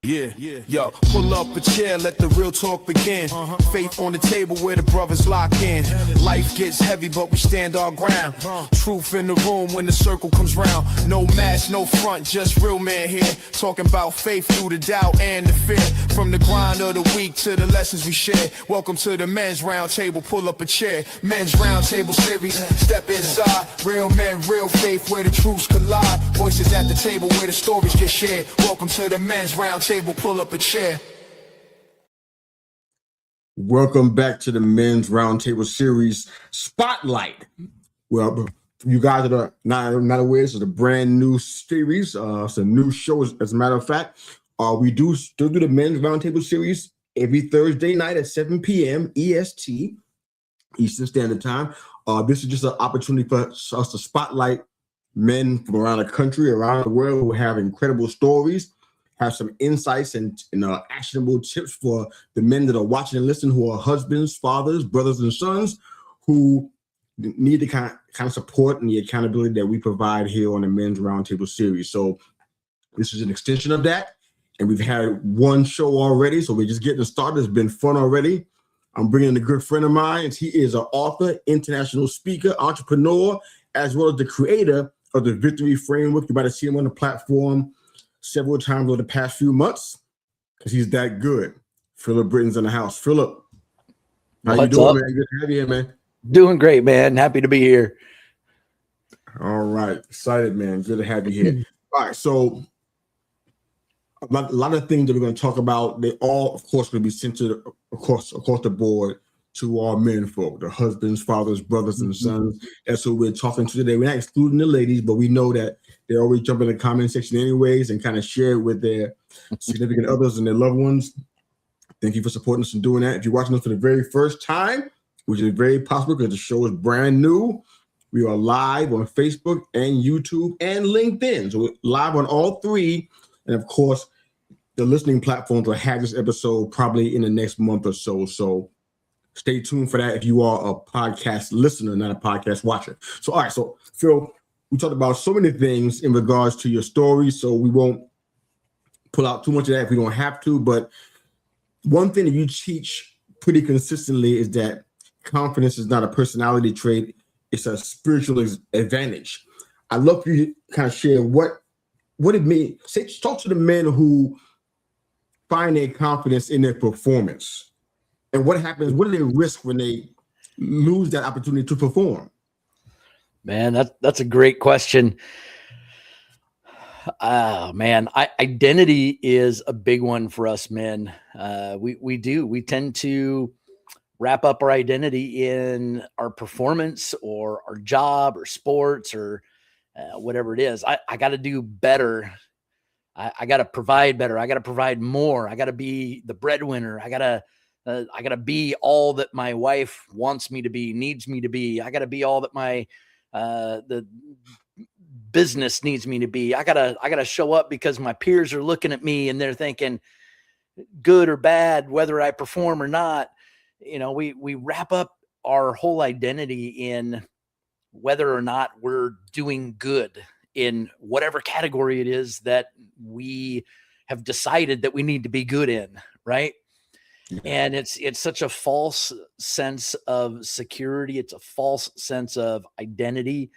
Yeah, yo, pull up a chair, let the real talk begin. Faith on the table where the brothers lock in. Life gets heavy, but we stand our ground. Truth in the room when the circle comes round. No mask, no front, just real man here. Talking about faith through the doubt and the fear. From the grind of the week to the lessons we share. Welcome to the men's round table, pull up a chair. Men's round table series, step inside. Real men, real faith where the truths collide. Voices at the table where the stories get shared. Welcome to the men's round table, pull up a chair. Welcome back to the Men's Roundtable Series Spotlight. Well, you guys that are not aware, this is a brand new series. It's a new show, as a matter of fact. We do still do the Men's Roundtable Series every Thursday night at 7 p.m. EST, Eastern Standard Time. This is just an opportunity for us to spotlight men from around the country, around the world who have incredible stories, have some insights and actionable tips for the men that are watching and listening, who are husbands, fathers, brothers, and sons, who need the kind of support and the accountability that we provide here on the Men's Roundtable Series. So this is an extension of that, and we've had one show already, so we're just getting started. It's been fun already. I'm bringing in a good friend of mine. He is an author, international speaker, entrepreneur, as well as the creator of the Victory Framework. You might have seen him on the platform several times over the past few months because he's that good. Philip Brittain's in the house. Philip, how you doing, man? Good to have you here, man. Doing great, man. Happy to be here. All right. Excited, man. Good to have you here. All right. So a lot of things that we're going to talk about, they all, of course, going to be centered across the board to all men folk, the husbands, fathers, brothers, and sons. That's who we're talking to today. We're not excluding the ladies, but we know that they always jump in the comment section anyways and kind of share it with their significant others and their loved ones. Thank you for supporting us and doing that. If you're watching us for the very first time, which is very possible because the show is brand new, we are live on Facebook and YouTube and LinkedIn. So we're live on all three. And of course, the listening platforms will have this episode probably in the next month or so. So stay tuned for that if you are a podcast listener, not a podcast watcher. So, all right. So, Phil, we talked about so many things in regards to your story, so we won't pull out too much of that if we don't have to. But one thing that you teach pretty consistently is that confidence is not a personality trait. It's a spiritual advantage. I'd love for you to kind of share what it means. Talk to the men who find their confidence in their performance. And what happens? What do they risk when they lose that opportunity to perform? Man, that's a great question. Man, identity is a big one for us men. We tend to wrap up our identity in our performance or our job or sports or whatever it is. I got to do better. I got to provide better. I got to provide more. I got to be the breadwinner. I got to be all that my wife wants me to be, needs me to be. I got to be all that my the business needs me to be. I gotta show up because my peers are looking at me and they're thinking, good or bad, whether I perform or not. You know, we wrap up our whole identity in whether or not we're doing good in whatever category it is that we have decided that we need to be good in, right? And it's such a false sense of security. It's a false sense of identity.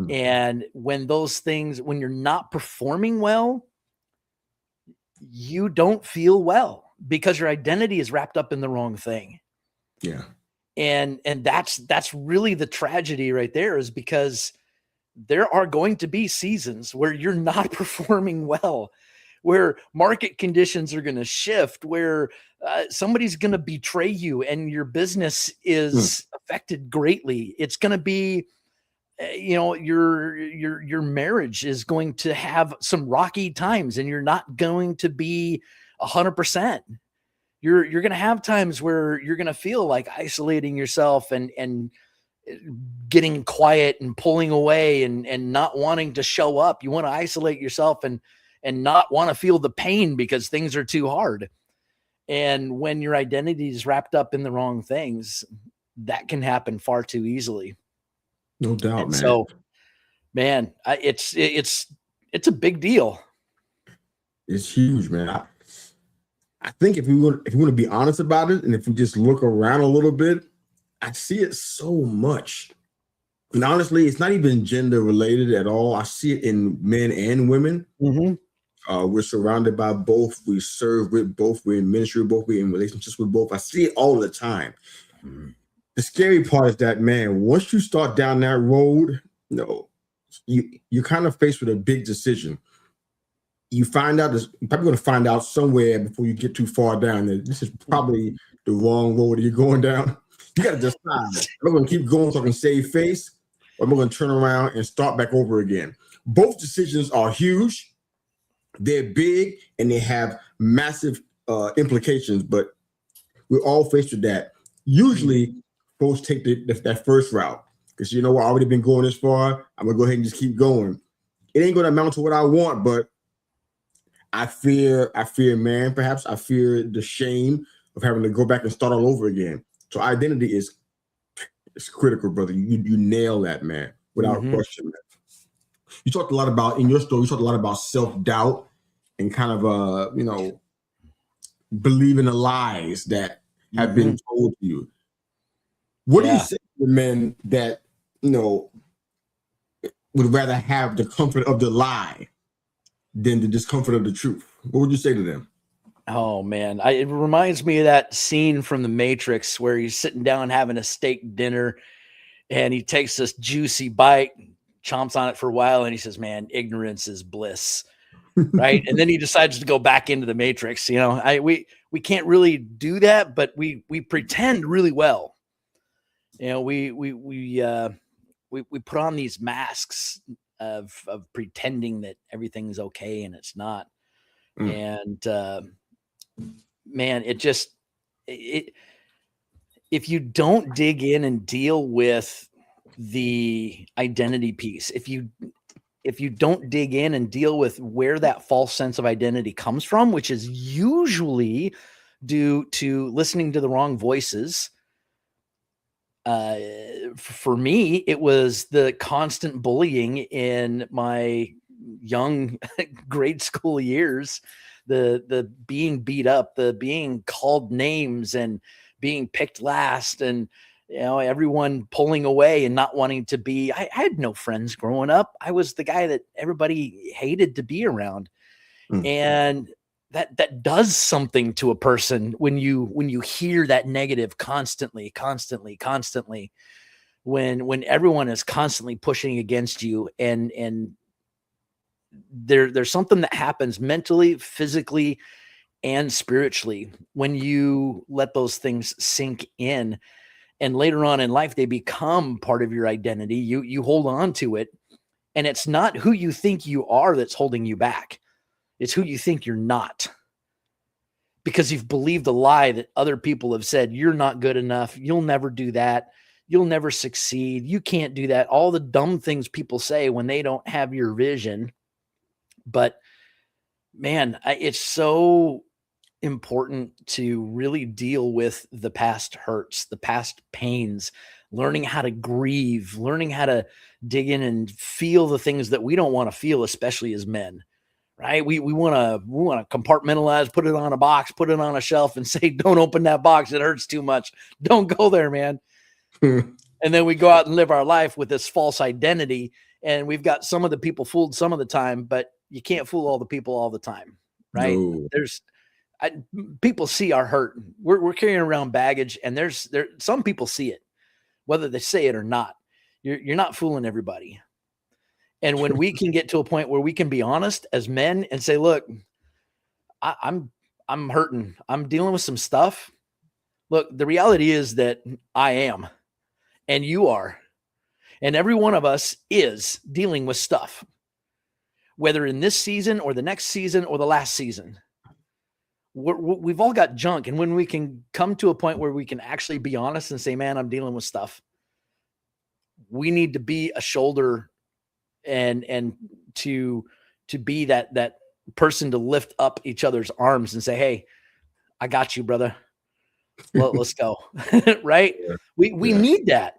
And when you're not performing well, you don't feel well because your identity is wrapped up in the wrong thing. Yeah. And that's really the tragedy right there, is because there are going to be seasons where you're not performing well, where market conditions are going to shift, where somebody's going to betray you and your business is affected greatly. It's going to be, your marriage is going to have some rocky times and you're not going to be 100%. You're going to have times where you're going to feel like isolating yourself and getting quiet and pulling away and not wanting to show up. You want to isolate yourself and not want to feel the pain because things are too hard. And when your identity is wrapped up in the wrong things, that can happen far too easily. No doubt, man. So, man, it's a big deal. It's huge, man. I think if you want to be honest about it, and if you just look around a little bit, I see it so much. And honestly, it's not even gender related at all. I see it in men and women. Mm-hmm. We're surrounded by both. We serve with both. We're in ministry with both. We're in relationships with both. I see it all the time. Mm-hmm. The scary part is that, man, once you start down that road, you're kind of faced with a big decision. You find out you're probably going to find out somewhere before you get too far down that this is probably the wrong road that you're going down. You got to decide: am I going to keep going so I can save face, or am I going to turn around and start back over again? Both decisions are huge. They're big and they have massive implications, but we're all faced with that. Usually, folks take that first route because I've already been going this far. I'm gonna go ahead and just keep going. It ain't gonna amount to what I want, but I fear, man. Perhaps I fear the shame of having to go back and start all over again. So identity is critical, brother. You nail that, man, without question. Man. You talked a lot about in your story. You talked a lot about self-doubt and kind of believing the lies that have been told to you. What do you say to men that would rather have the comfort of the lie than the discomfort of the truth? What would you say to them? Oh man, it reminds me of that scene from The Matrix where he's sitting down having a steak dinner, and he takes this juicy bite, chomps on it for a while, and he says, "Man, ignorance is bliss." Right? And then he decides to go back into the Matrix. We can't really do that, but we pretend really well. We put on these masks of pretending that everything's okay and it's not. And man, if you don't dig in and deal with the identity piece, if you don't dig in and deal with where that false sense of identity comes from, which is usually due to listening to the wrong voices. For me, it was the constant bullying in my young grade school years, the being beat up, the being called names and being picked last, and everyone pulling away and not wanting to be. I had no friends growing up. I was the guy that everybody hated to be around. And that does something to a person when you hear that negative constantly, when everyone is constantly pushing against you, and there's something that happens mentally, physically, and spiritually when you let those things sink in. And later on in life, they become part of your identity. You hold on to it, and it's not who you think you are that's holding you back. It's who you think you're not, because you've believed the lie that other people have said. You're not good enough. You'll never do that. You'll never succeed. You can't do that. All the dumb things people say when they don't have your vision. But man, it's so important to really deal with the past hurts, the past pains, learning how to grieve, learning how to dig in and feel the things that we don't want to feel, especially as men, right? We want to compartmentalize, put it on a box, put it on a shelf and say, don't open that box. It hurts too much. Don't go there, man. And then we go out and live our life with this false identity. And we've got some of the people fooled some of the time, but you can't fool all the people all the time, right? No. People see our hurt. We're carrying around baggage, and there's some people see it, whether they say it or not. You're not fooling everybody. And when we can get to a point where we can be honest as men and say, look, I'm hurting. I'm dealing with some stuff. Look, the reality is that I am, and you are, and every one of us is dealing with stuff, whether in this season or the next season or the last season. We've all got junk. And when we can come to a point where we can actually be honest and say, man, I'm dealing with stuff, we need to be a shoulder and to be that person to lift up each other's arms and say, hey, I got you, brother. Let's go. Right. Yeah. We need that.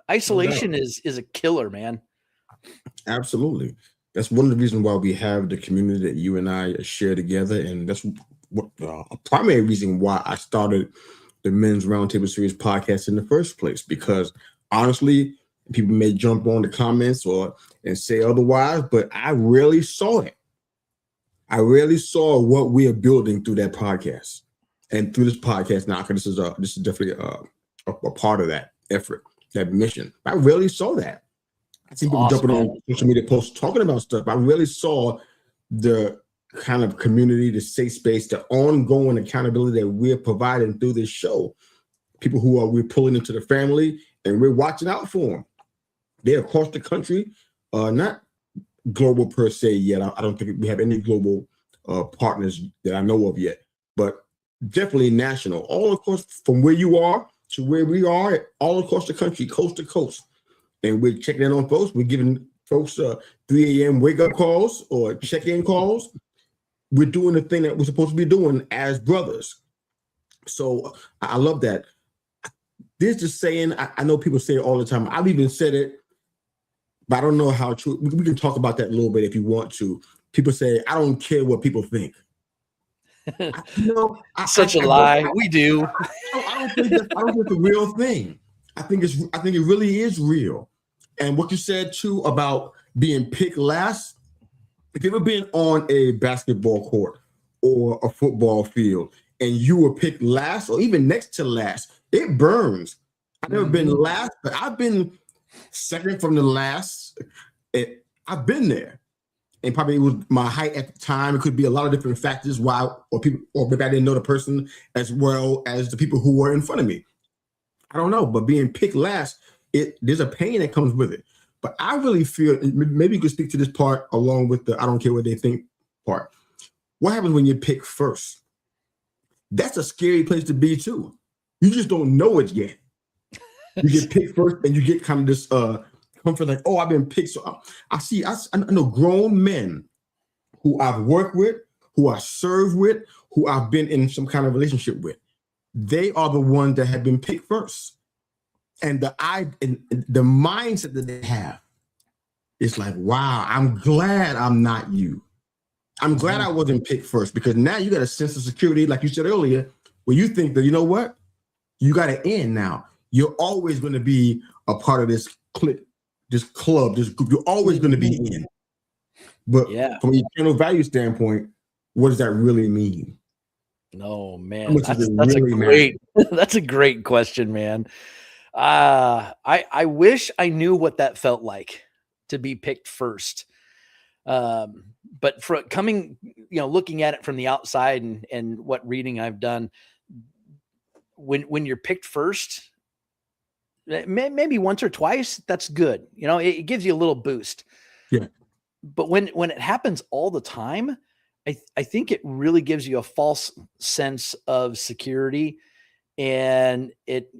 Isolation is a killer, man. Absolutely. That's one of the reasons why we have the community that you and I share together. And that's a primary reason why I started the Men's Roundtable Series podcast in the first place, because honestly, people may jump on the comments and say otherwise, but I rarely saw it. I rarely saw what we are building through that podcast and through this podcast now, because this is definitely a part of that effort, that mission. I rarely saw that. I see people jumping on social media posts talking about stuff. I really saw the kind of community, the safe space, the ongoing accountability that we're providing through this show. People who we're pulling into the family, and we're watching out for them. They're across the country, not global per se yet. I don't think we have any global partners that I know of yet, but definitely national. All across, from where you are to where we are, all across the country, coast to coast. And we're checking in on folks. We're giving folks 3 a.m. wake-up calls or check-in calls. We're doing the thing that we're supposed to be doing as brothers. So I love that. There's just saying, I know people say it all the time. I've even said it, but I don't know how true. We can talk about that a little bit if you want to. People say, I don't care what people think. Such a lie. We do. I don't think it's a real thing. I think it really is real. And what you said too about being picked last, if you've ever been on a basketball court or a football field and you were picked last or even next to last, it burns. I've never been last, but I've been second from the last. I've been there. And probably it was my height at the time. It could be a lot of different factors why, or maybe I didn't know the person as well as the people who were in front of me. I don't know, but being picked last, there's a pain that comes with it. But I really feel, maybe you could speak to this part along with the I don't care what they think part. What happens when you're picked first? That's a scary place to be too. You just don't know it yet. You get picked first and you get kind of this comfort like, oh, I've been picked. So I know grown men who I've worked with, who I served with, who I've been in some kind of relationship with. They are the ones that have been picked first. And the mindset that they have is like, wow, I'm glad I'm not you. I'm glad I wasn't picked first, because now you got a sense of security, like you said earlier, where you think that, you know what? You got to end now. You're always going to be a part of this clique, this club, this group. You're always going to be in. But from an eternal value standpoint, what does that really mean? No, man, that's a great question, man. I wish I knew what that felt like to be picked first. But for coming, looking at it from the outside and what reading I've done, when you're picked first, maybe once or twice, that's good. It gives you a little boost. Yeah. But when it happens all the time, I think it really gives you a false sense of security, and it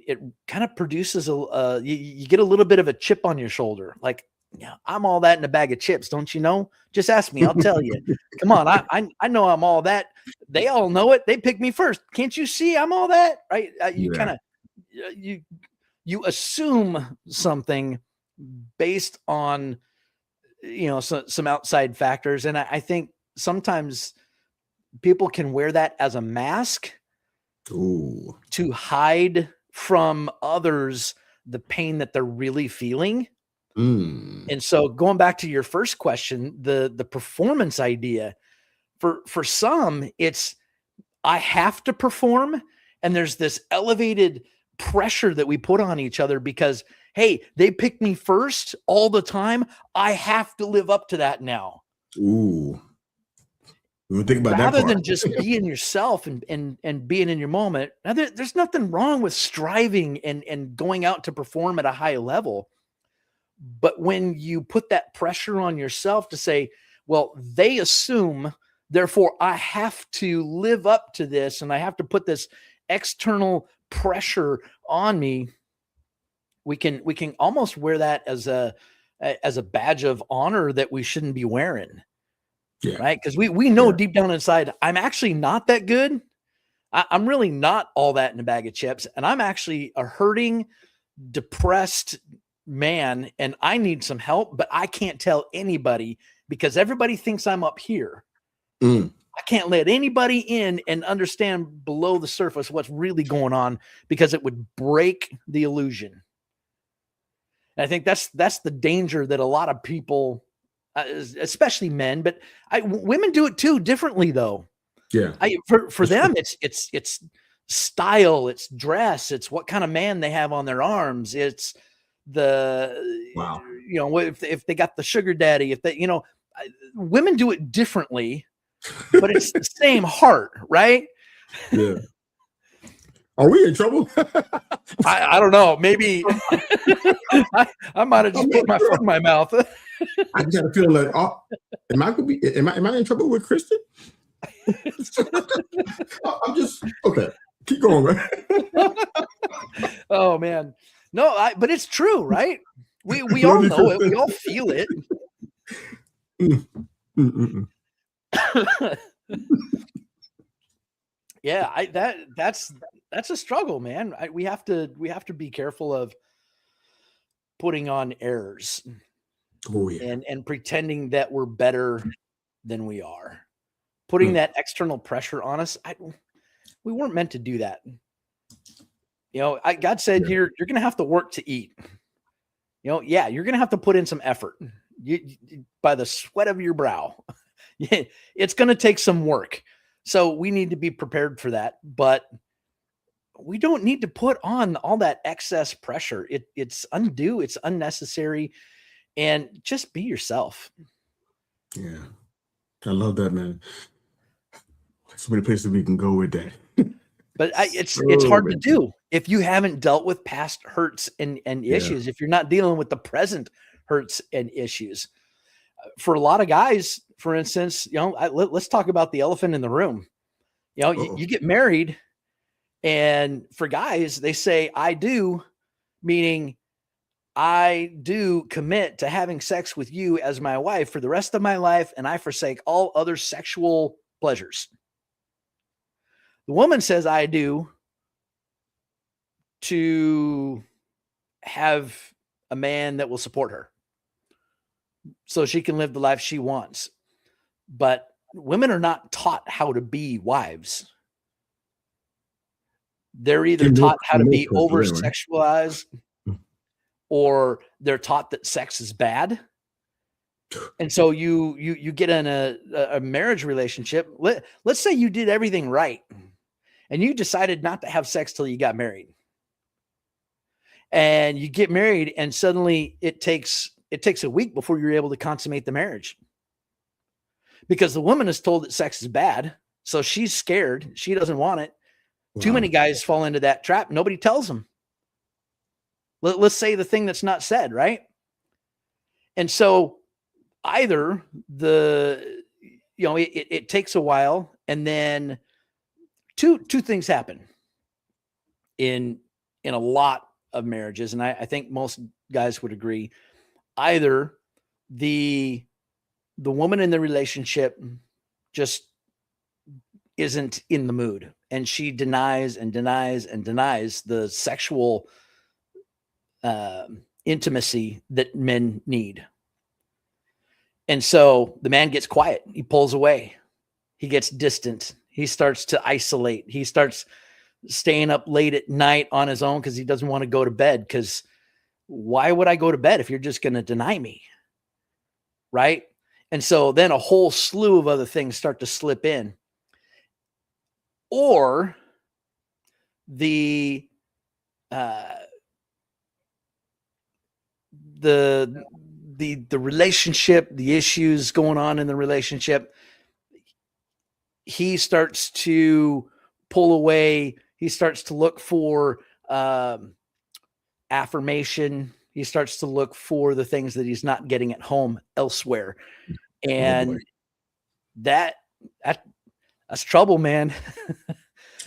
kind of produces you get a little bit of a chip on your shoulder. Like, I'm all that in a bag of chips. Don't you know? Just ask me. I'll tell you. Come on. I know I'm all that. They all know it. They picked me first. Can't you see I'm all that? Right. Kind of, you assume something based on, some outside factors. And I think sometimes people can wear that as a mask to hide from others the pain that they're really feeling. And so going back to your first question, the performance idea, for some, it's I have to perform, and there's this elevated pressure that we put on each other because, hey, they picked me first all the time. I have to live up to that now. Ooh. Think about rather that than just being yourself and being in your moment. Now, there's nothing wrong with striving and going out to perform at a high level. But when you put that pressure on yourself to say, well, they assume, therefore I have to live up to this, and I have to put this external pressure on me, we can almost wear that as a badge of honor that we shouldn't be wearing. Yeah. Right. Because we know deep down inside, I'm actually not that good. I'm really not all that in a bag of chips. And I'm actually a hurting, depressed man, and I need some help, but I can't tell anybody because everybody thinks I'm up here. I can't let anybody in and understand below the surface what's really going on, because it would break the illusion. And I think that's the danger that a lot of people, especially men, but women do it too, differently though. Yeah. For them, it's style, it's dress, it's what kind of man they have on their arms. It's Wow. if they got the sugar daddy, if they, women do it differently, but it's the same heart, right? Yeah. Are we in trouble? I don't know. Maybe I might have just put my foot in my mouth. I just got to feel like, am I in trouble with Kristen? I'm just okay. Keep going, man. Oh man, no, but it's true, right? We all know it. We all feel it. Yeah, that's a struggle, man. We have to be careful of putting on airs. Oh yeah. And pretending that we're better than we are. Putting that external pressure on us. We weren't meant to do that. God said you're going to have to work to eat. You're going to have to put in some effort. By the sweat of your brow. It's going to take some work. So we need to be prepared for that, but we don't need to put on all that excess pressure. It's undue, it's unnecessary, and just be yourself. Yeah. I love that, man. So many places we can go with that. But it's hard to do if you haven't dealt with past hurts and issues, if you're not dealing with the present hurts and issues. For a lot of guys, for instance, let's talk about the elephant in the room. You get married, and for guys, they say, I do, meaning I do commit to having sex with you as my wife for the rest of my life, and I forsake all other sexual pleasures. The woman says, I do, to have a man that will support her so she can live the life she wants. But women are not taught how to be wives. They're either taught how to be over-sexualized, or they're taught that sex is bad. And so you get in a marriage relationship. Let's say you did everything right, and you decided not to have sex till you got married. And you get married, and suddenly it takes a week before you're able to consummate the marriage. Because the woman is told that sex is bad, so she's scared. She doesn't want it. Wow. Too many guys fall into that trap. Nobody tells them. Let's say the thing that's not said, right? And so either it takes a while, and then two things happen in a lot of marriages, and I think most guys would agree. Either the woman in the relationship just isn't in the mood, and she denies and denies and denies the sexual intimacy that men need. And so the man gets quiet. He pulls away. He gets distant. He starts to isolate. He starts staying up late at night on his own because he doesn't want to go to bed. Because why would I go to bed if you're just going to deny me? Right? And so then a whole slew of other things start to slip in. Or the relationship, the issues going on in the relationship, he starts to pull away. He starts to look for affirmation. He starts to look for the things that he's not getting at home elsewhere. And that's trouble, man.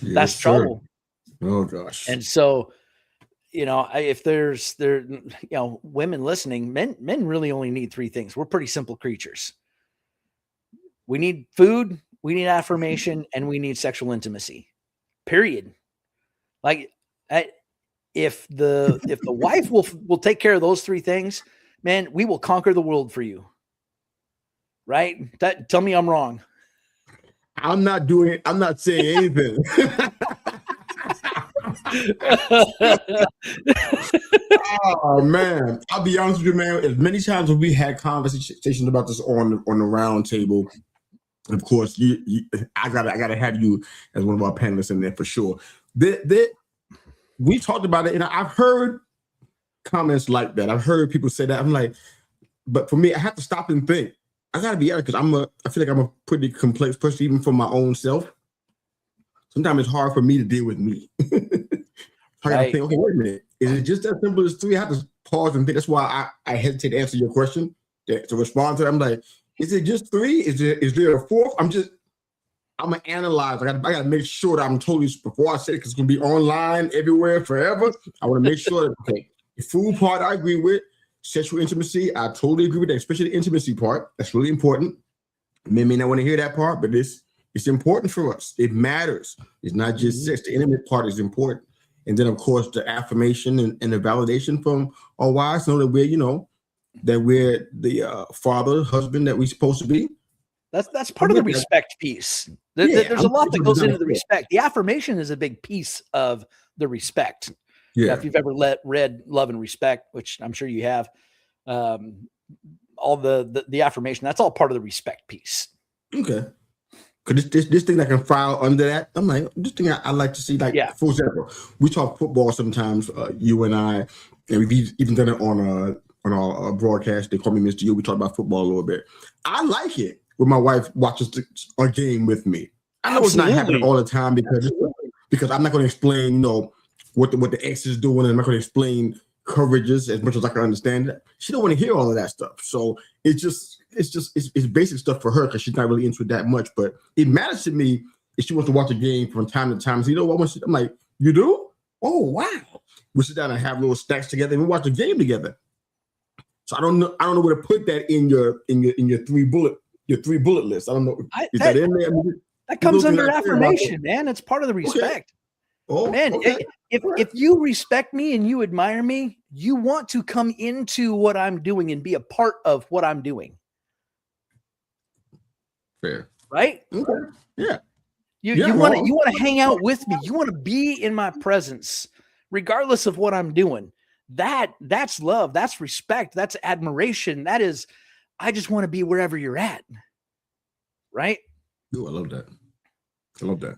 That's trouble. Oh gosh. And so, if there's women listening, men really only need three things. We're pretty simple creatures. We need food, we need affirmation, and we need sexual intimacy. Period. Like, if the wife will take care of those three things, man, we will conquer the world for you. Right? Tell me I'm wrong. I'm not doing it. I'm not saying anything. Oh man, I'll be honest with you, man. As many times as we had conversations about this on the round table, of course, I gotta have you as one of our panelists in there for sure. We talked about it, and I've heard comments like that. I've heard people say that. I'm like, but for me, I have to stop and think. I gotta be honest, because I feel like I'm a pretty complex person, even for my own self. Sometimes it's hard for me to deal with me. I gotta think, okay, wait a minute. Is it just that simple as 3? I have to pause and think. That's why I hesitate to answer your question. To respond to it, I'm like, is it just 3? Is there a 4th? I'm gonna analyze. I gotta make sure that I'm totally, before I say it, because it's gonna be online everywhere forever. I want to make sure that, okay, the food part I agree with, sexual intimacy, I totally agree with that, especially the intimacy part. That's really important. Men may not want to hear that part, but it's important for us. It matters. It's not just sex. The intimate part is important. And then, of course, the affirmation and the validation from our wives, know that we're the father, husband that we're supposed to be. That's part of the respect piece. There's a lot that goes into the respect. The affirmation is a big piece of the respect. Yeah. If you've ever read Love and Respect, which I'm sure you have, all the affirmation, that's all part of the respect piece. Okay. Because this thing that can file under that, I'm like, this thing I like to see, like, for example, we talk football sometimes, you and I, and we've even done it on our broadcast. They call me Mr. U. We talk about football a little bit. I like it when my wife watches a game with me. I know it's not happening all the time because I'm not going to explain, what the X is doing, and I'm not going to explain coverages as much as I can understand it. She don't want to hear all of that stuff. So it's basic stuff for her because she's not really into it that much. But it matters to me if she wants to watch a game from time to time. So what? I'm like, you do? Oh wow! We sit down and have little stacks together and we watch a game together. So I don't know where to put that in your 3 bullet list. I don't know. Is that in there? That comes under affirmation, man. It's part of the respect. Okay. Oh, man, if you respect me and you admire me, you want to come into what I'm doing and be a part of what I'm doing. Fair. Right? Okay. Yeah. You want to hang out with me. You want to be in my presence, regardless of what I'm doing. That's love. That's respect. That's admiration. That is, I just want to be wherever you're at. Right? Oh, I love that. I love that.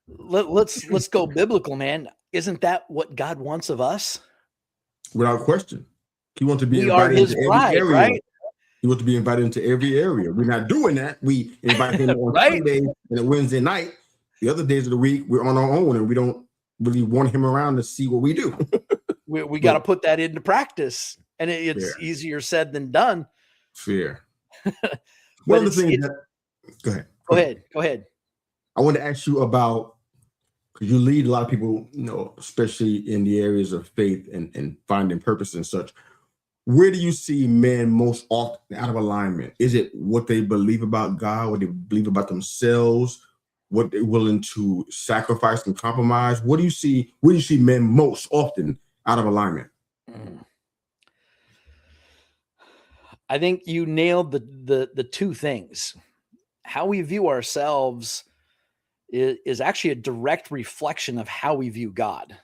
Let's go biblical, man. Isn't that what God wants of us? Without question. He wants to be invited into every area. Right? He wants to be invited into every area. We're not doing that. We invite him on Sunday and a Wednesday night. The other days of the week, we're on our own and we don't really want him around to see what we do. we got to put that into practice. And it's easier said than done. Fair. One of the things Go ahead. I want to ask you about, because you lead a lot of people, especially in the areas of faith and finding purpose and such. Where do you see men most often out of alignment? Is it what they believe about God, what they believe about themselves, what they're willing to sacrifice and compromise? Where do you see men most often out of alignment? I think you nailed the 2 things. How we view ourselves is actually a direct reflection of how we view God.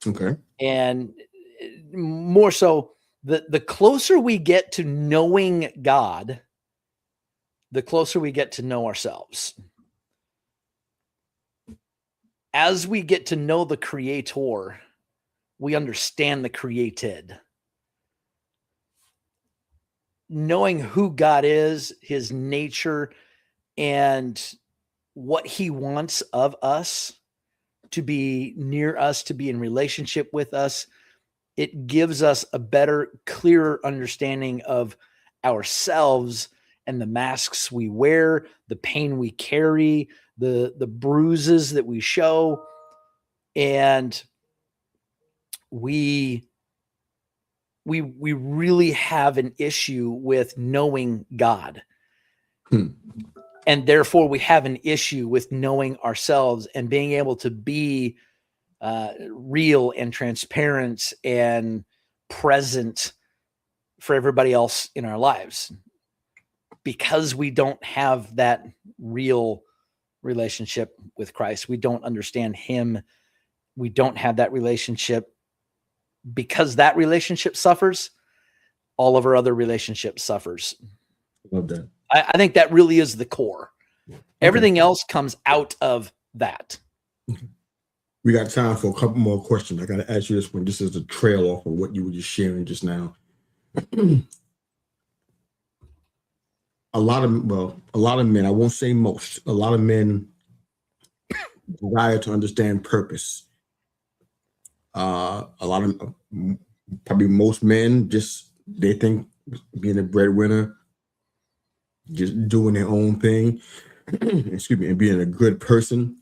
Okay. And more so, the closer we get to knowing God, the closer we get to know ourselves. As we get to know the Creator, we understand the created. Knowing who God is, his nature, and what he wants of us, to be near us, to be in relationship with us, it gives us a better, clearer understanding of ourselves and the masks we wear, the pain we carry, the bruises that we show. And we really have an issue with knowing God. And therefore we have an issue with knowing ourselves and being able to be real and transparent and present for everybody else in our lives. because we don't have that real relationship with Christ. We don't understand him. We don't have that relationship. Because that relationship suffers, all of our other relationships suffers. Love that. I think that really is the core. Okay. Everything else comes out of that. We got time for a couple more questions. I got to ask you this one. This is a trail off of what you were just sharing just now. A lot of men, I won't say most, a lot of men desire to understand purpose. A lot of, probably most men, they think being a breadwinner, just doing their own thing, excuse me, and being a good person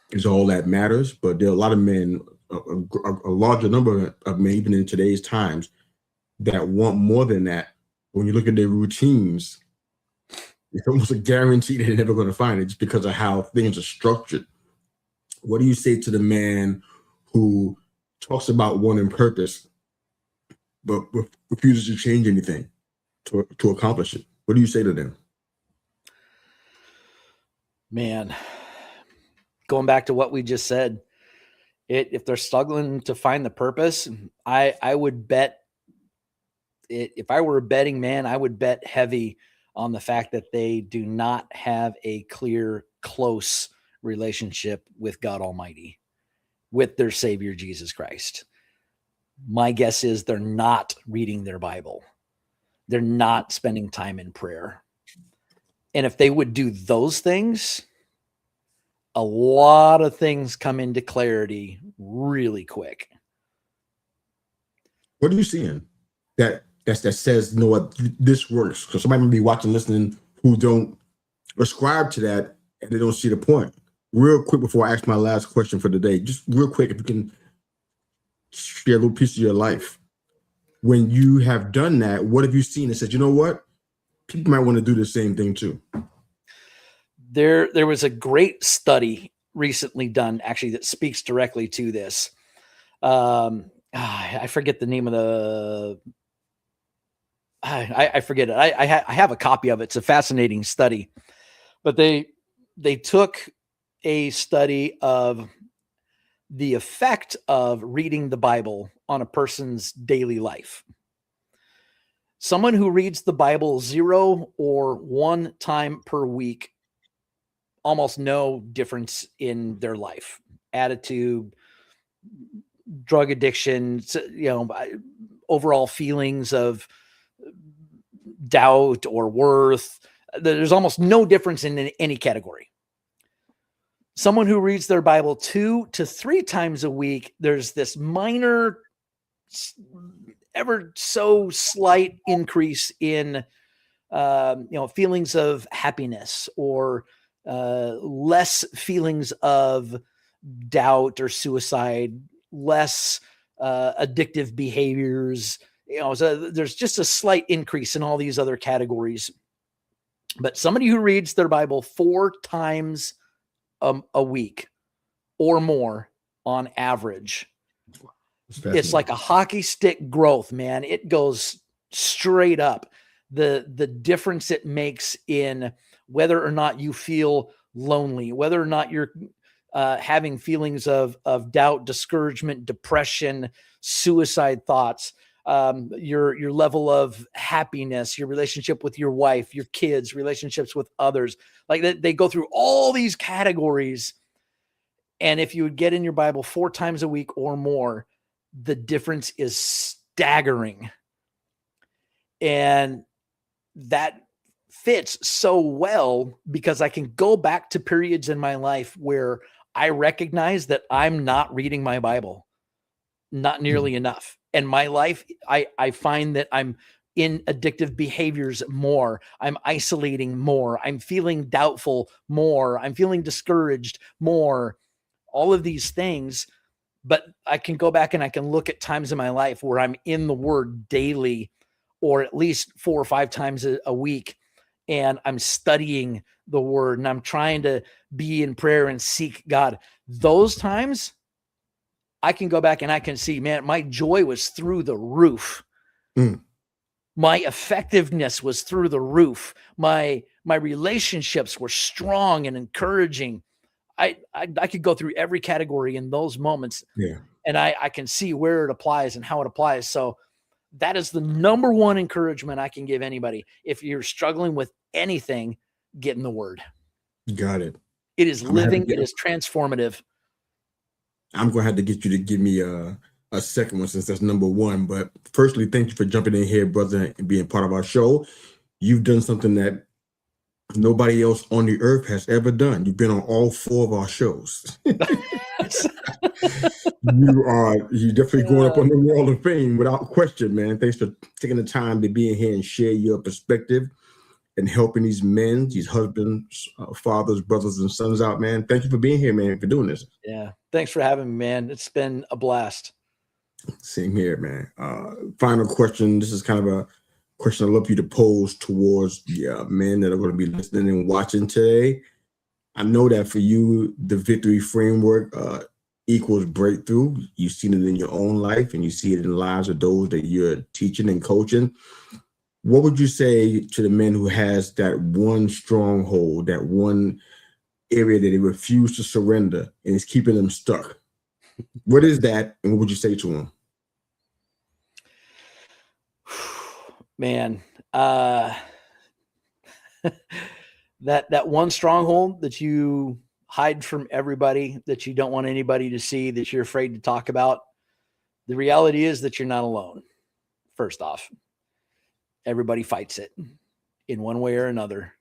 is all that matters. But there are a lot of men, a larger number of men, even in today's times, that want more than that. When you look at their routines, it's almost a guarantee that they're never going to find it just because of how things are structured. What do you say to the man who talks about wanting purpose, but refuses to change anything to accomplish it? What do you say to them? Man, going back to what we just said, if they're struggling to find the purpose, I would bet, if I were a betting man, I would bet heavy on the fact that they do not have a clear, close relationship with God Almighty, with their Savior, Jesus Christ. My guess is they're not reading their Bible. They're not spending time in prayer. And if they would do those things, a lot of things come into clarity really quick. What are you seeing that says, you know what, this works? Because somebody might be watching, listening, who don't ascribe to that and they don't see the point. Real quick before I ask my last question for the day, just real quick, if you can share a little piece of your life. When you have done that, what have you seen that said, you know what, people might want to do the same thing too? There was a great study recently done, actually, that speaks directly to this. I forget the name of the. I forget it. I have a copy of it. It's a fascinating study, but they took a study of the effect of reading the Bible on a person's daily life. Someone who reads the Bible 0 or 1 time per week, almost no difference in their life, attitude, drug addiction, overall feelings of doubt or worth. There's almost no difference in any category. Someone who reads their Bible 2 to 3 times a week, there's this minor, ever so slight increase in, feelings of happiness, or less feelings of doubt or suicide, less addictive behaviors. So there's just a slight increase in all these other categories. But somebody who reads their Bible 4 times a week or more on average, it's like a hockey stick growth, man. It goes straight up. The difference it makes in whether or not you feel lonely, whether or not you're having feelings of doubt, discouragement, depression, suicide thoughts, your level of happiness, your relationship with your wife, your kids, relationships with others. Like they go through all these categories. And if you would get in your Bible 4 times a week or more, the difference is staggering. And that fits so well because I can go back to periods in my life where I recognize that I'm not reading my Bible, not nearly enough. And my life, I find that I'm in addictive behaviors more. I'm isolating more. I'm feeling doubtful more. I'm feeling discouraged more. All of these things. But I can go back and I can look at times in my life where I'm in the Word daily, or at least 4 or 5 times a week. And I'm studying the Word and I'm trying to be in prayer and seek God. Those times I can go back and I can see, man, my joy was through the roof. My effectiveness was through the roof. My relationships were strong and encouraging. I could go through every category in those moments. Yeah. And I can see where it applies and how it applies. So that is the number one encouragement I can give anybody. If you're struggling with anything, get in the Word. Got it. It is living. It is transformative. I'm going to have to get you to give me a second one since that's number one. But firstly, thank you for jumping in here, brother, and being part of our show. You've done something that nobody else on the earth has ever done. You've been on all 4 of our shows. You definitely going up on the wall of fame without question, man. Thanks for taking the time to be in here and share your perspective and helping these men, these husbands, fathers, brothers, and sons out, man. Thank you for being here, man, for doing this. Yeah. Thanks for having me, man. It's been a blast. Same here, man. Final question. This is kind of a question I'd love you to pose towards the men that are going to be listening and watching today. I know that for you, the victory framework equals breakthrough. You've seen it in your own life and you see it in the lives of those that you're teaching and coaching. What would you say to the men who has that one stronghold, that one area that they refuse to surrender and is keeping them stuck? What is that, and what would you say to them? Man, that one stronghold that you hide from everybody, that you don't want anybody to see, that you're afraid to talk about. The reality is that you're not alone. First off, everybody fights it in one way or another.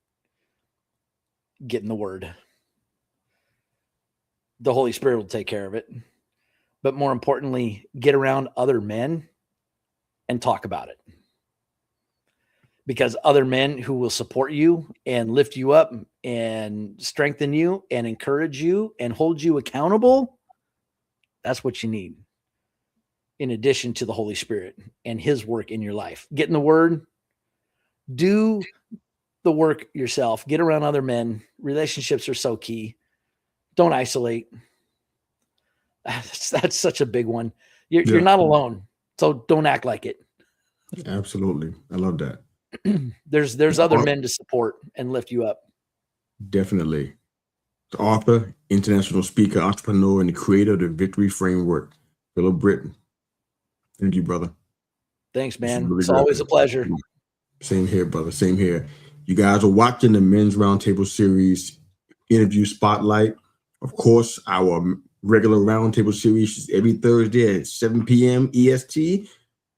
Get in the Word. The Holy Spirit will take care of it. But more importantly, get around other men and talk about it. Because other men who will support you and lift you up and strengthen you and encourage you and hold you accountable, that's what you need. In addition to the Holy Spirit and His work in your life. Get in the Word. Do the work yourself. Get around other men. Relationships are so key. Don't isolate. That's such a big one. You're not alone, so don't act like it. Absolutely. I love that. There's other men to support and lift you up. Definitely. The author, international speaker, entrepreneur, and the creator of the Victory Framework, Philip Brittain. Thank you, brother. Thanks, man. It's always a pleasure. Same here, brother. Same here. You guys are watching the Men's Roundtable Series interview spotlight. Of course, our regular roundtable series is every Thursday at 7 p.m. EST.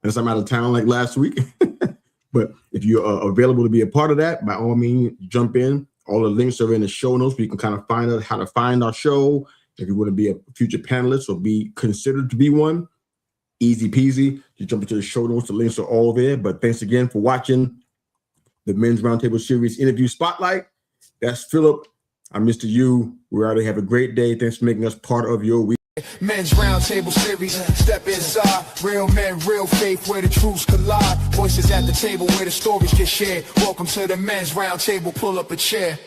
Unless I'm out of town like last week. But if you're available to be a part of that, by all means, jump in. All the links are in the show notes. You can kind of find out how to find our show. If you want to be a future panelist or be considered to be one, easy peasy. You jump into the show notes. The links are all there. But thanks again for watching the Men's Roundtable Series interview spotlight. That's Philip. I'm Mr. U. We already have a great day. Thanks for making us part of your week. Men's Roundtable Series, step inside. Real men, real faith, where the truths collide. Voices at the table where the stories get shared. Welcome to the Men's Roundtable, pull up a chair.